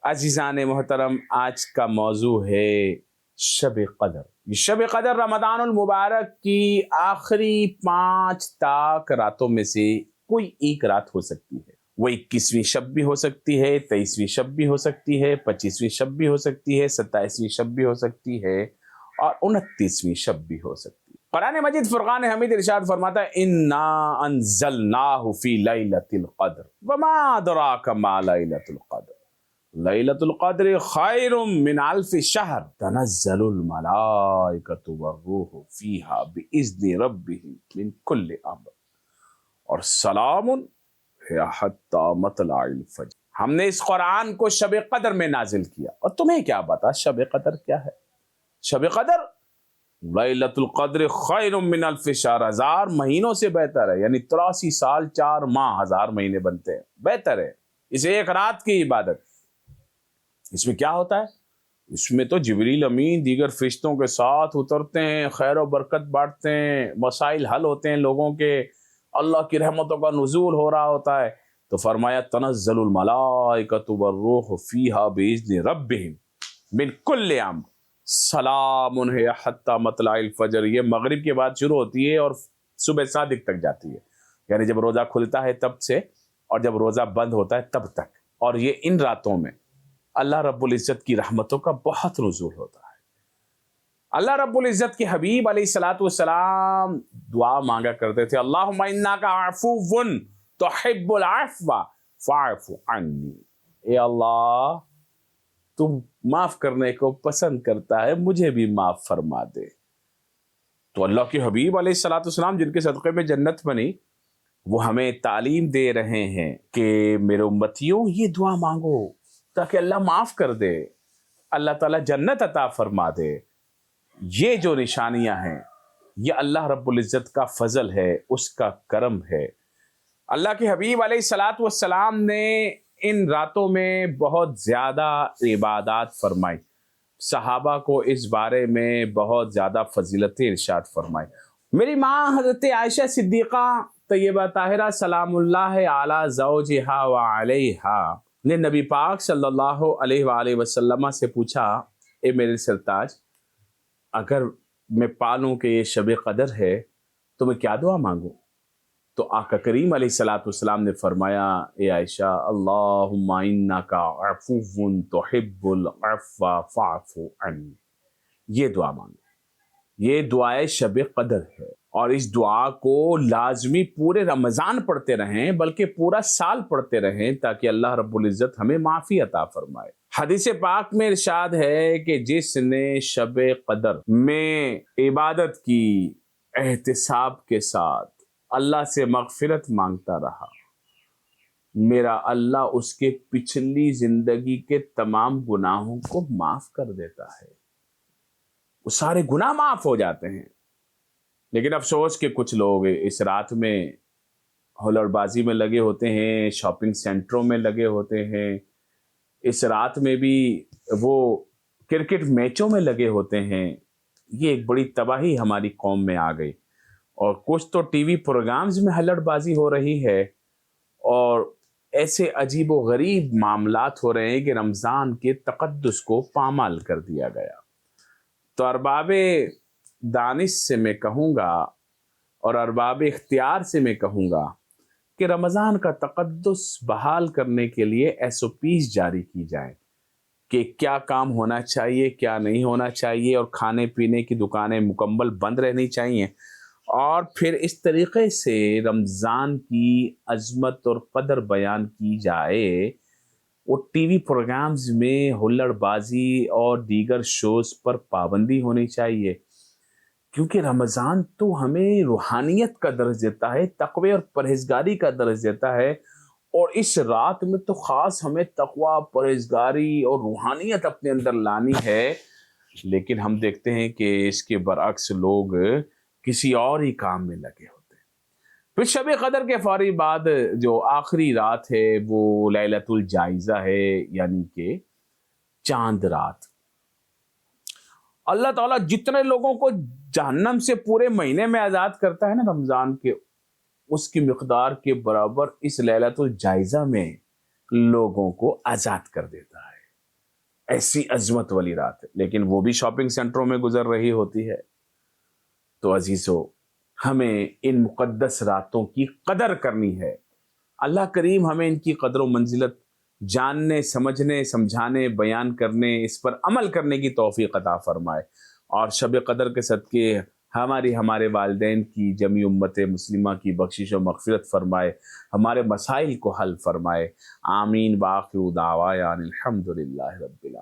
अजीज़ान मोहतरम, आज का मौजू है शब कदर। ये शब कदर रमज़ानुल मुबारक की आखिरी 5 ताक रातों में से कोई एक रात हो सकती है। वो 21वीं शब भी हो सकती है, 23वीं शब भी हो सकती है, 25वीं शब भी हो सकती है, 27वीं शब भी हो सकती है और 29वीं शब भी हो सकती है। कुरान मजीद फुरकान हमीद इरशाद फरमाता है, इन्ना अंज़लनाहु फी लैलतिल कद्र वमा अदराका मा लैलतुल कद्र लैलतुल क़द्र खैरुम मिन अल्फ़ि शहर तनज़्ज़लुल मलाइकतु वर्रूहु फ़ीहा बिइज़्नि रब्बिहिम मिन कुल्लि अम्र और सलामुन हिय हत्ता मतलअल फ़ज्र। हमने इस कुरान को शब कदर में नाजिल किया। और तुम्हें क्या पता शब कदर क्या है? शब कदर लैलतुल क़द्र खैरुम मिन अल्फ़ि शहर, 1000 महीनों से बेहतर है। यानी 83 साल 4 माह 1000 महीने बनते हैं, बेहतर है इस एक रात की इबादत। इसमें क्या होता है? इसमें तो जिब्रील अमीन दीगर फरिश्तों के साथ उतरते हैं, खैर और बरकत बांटते हैं, मसाइल हल होते हैं लोगों के, अल्लाह की रहमतों का नुज़ूल हो रहा होता है। तो फरमाया तनज़्ज़लुल मलाइकतु वर्रूहु फ़ीहा बिइज़्नि रब्बिहिम मिन कुल्लि अम्र सलामुन हिय हत्ता मतलअल फ़ज्र। ये मगरिब के बाद शुरू होती है और सुबह सादिक तक जाती है, यानी जब रोज़ा खुलता है तब से और जब रोज़ा बंद होता है तब तक। और ये इन रातों में अल्लाह रब्बुल इज़्ज़त की रहमतों का बहुत नुज़ूल होता है। अल्लाह रब्बुल इज़्ज़त के हबीब अलैहिस्सलातु वस्सलाम दुआ मांगा करते थे, अल्लाहुम्मा इन्नका अफ़ुव्वुन तुहिब्बुल अफ़्व फ़अफ़ु अन्नी। ए अल्लाह, तुम माफ़ करने को पसंद करता है, मुझे भी माफ़ फरमा दे। तो अल्लाह के हबीब अलैहिस्सलातु वस्सलाम जिनके सदक़े में जन्नत बनी, वो हमें तालीम दे रहे हैं कि मेरे उम्मतियों ये दुआ मांगो ताकि अल्लाह माफ़ कर दे, अल्लाह ताला जन्नत अता फरमा दे। ये जो निशानियां हैं ये अल्लाह रब्बुल इज़्ज़त का फ़ज़ल है, उसका करम है। अल्लाह के हबीब अलैहिस्सलातु वस्सलाम ने इन रातों में बहुत ज़्यादा इबादत फरमाई। सहाबा को इस बारे में बहुत ज़्यादा फ़जीलतें इरशाद फरमाई। मेरी माँ हज़रत आयशा सिद्दीक़ा तय्यबा ताहिरा सलामुल्लाह अला ज़ौजिहा व अलैहा ने नबी पाक सल्लल्लाहु अलैहि वसल्लम से पूछा, ए मेरे सरताज, अगर मैं पालूं कि ये शब कदर है तो मैं क्या दुआ मांगूं? तो आका करीम अलैहिस्सलाम ने फरमाया, ए आयशा, अल्लाहुम्मा इन्नका अफ़ुव्वुन तुहिब्बुल अफ़्व फ़अफ़ु अन्नी। ये दुआ मांगो, ये दुआए शब कदर है। और इस दुआ को लाजमी पूरे रमज़ान पढ़ते रहें, बल्कि पूरा साल पढ़ते रहें, ताकि अल्लाह रब्बुल इज़्ज़त हमें माफ़ी अता फरमाए। हदीस पाक में इरशाद है कि जिसने शब कदर में इबादत की एहतिसाब के साथ अल्लाह से मग़फ़िरत मांगता रहा, मेरा अल्लाह उसके पिछली ज़िंदगी के तमाम गुनाहों को माफ़ कर देता है। वो सारे गुनाह माफ़ हो जाते हैं। लेकिन अफसोस कि कुछ लोग इस रात में हुल्लड़बाजी में लगे होते हैं, शॉपिंग सेंटरों में लगे होते हैं, इस रात में भी वो क्रिकेट मैचों में लगे होते हैं। ये एक बड़ी तबाही हमारी कौम में आ गई। और कुछ तो टीवी प्रोग्राम्स में हुल्लड़बाजी हो रही है और ऐसे अजीब व गरीब मामलात हो रहे हैं कि रमज़ान के तक़द्दुस को पामाल कर दिया गया। तो अरबाबे दानिश से मैं कहूँगा और अरबाब इख्तियार से मैं कहूँगा कि रमज़ान का तक़द्दुस बहाल करने के लिए SOPs जारी की जाए कि क्या काम होना चाहिए, क्या नहीं होना चाहिए, और खाने पीने की दुकानें मुकम्मल बंद रहनी चाहिए। और फिर इस तरीक़े से रमज़ान की अज़मत और क़दर बयान की जाए। वो टीवी प्रोग्राम्स में हुल्लड़बाजी और दीगर शोज़ पर पाबंदी होनी चाहिए, क्योंकि रमज़ान तो हमें रूहानियत का दर्ज देता है, तक़वे और परहेज़गारी का दर्ज देता है। और इस रात में तो ख़ास हमें तक़वा, परहेज़गारी और रूहानियत अपने अंदर लानी है। लेकिन हम देखते हैं कि इसके बरअक्स लोग किसी और ही काम में लगे होते हैं। फिर शब कदर के फौरी बाद जो आखिरी रात है वो लैलतुल जाइज़ा है, यानी कि चांद रात। अल्लाह ताला जितने लोगों को जहन्नम से पूरे महीने में आज़ाद करता है ना रमज़ान के, उसकी मिक़दार के बराबर इस लैलतुल जाइज़ा में लोगों को आज़ाद कर देता है। ایسی عظمت والی رات ہے، لیکن وہ بھی شاپنگ سینٹروں میں گزر رہی ہوتی ہے۔ تو عزیزو، ہمیں ان مقدس راتوں کی قدر کرنی ہے۔ اللہ کریم ہمیں ان کی قدر و منزلت جاننے، سمجھنے، سمجھانے، بیان کرنے، اس پر عمل کرنے کی توفیق عطا فرمائے، اور شب قدر کے صدقے ہمارے والدین کی، جمی امت مسلمہ کی بخشش و مغفرت فرمائے، ہمارے مسائل کو حل فرمائے۔ آمین۔ باقی دعوانا الحمدللہ رب العالمین۔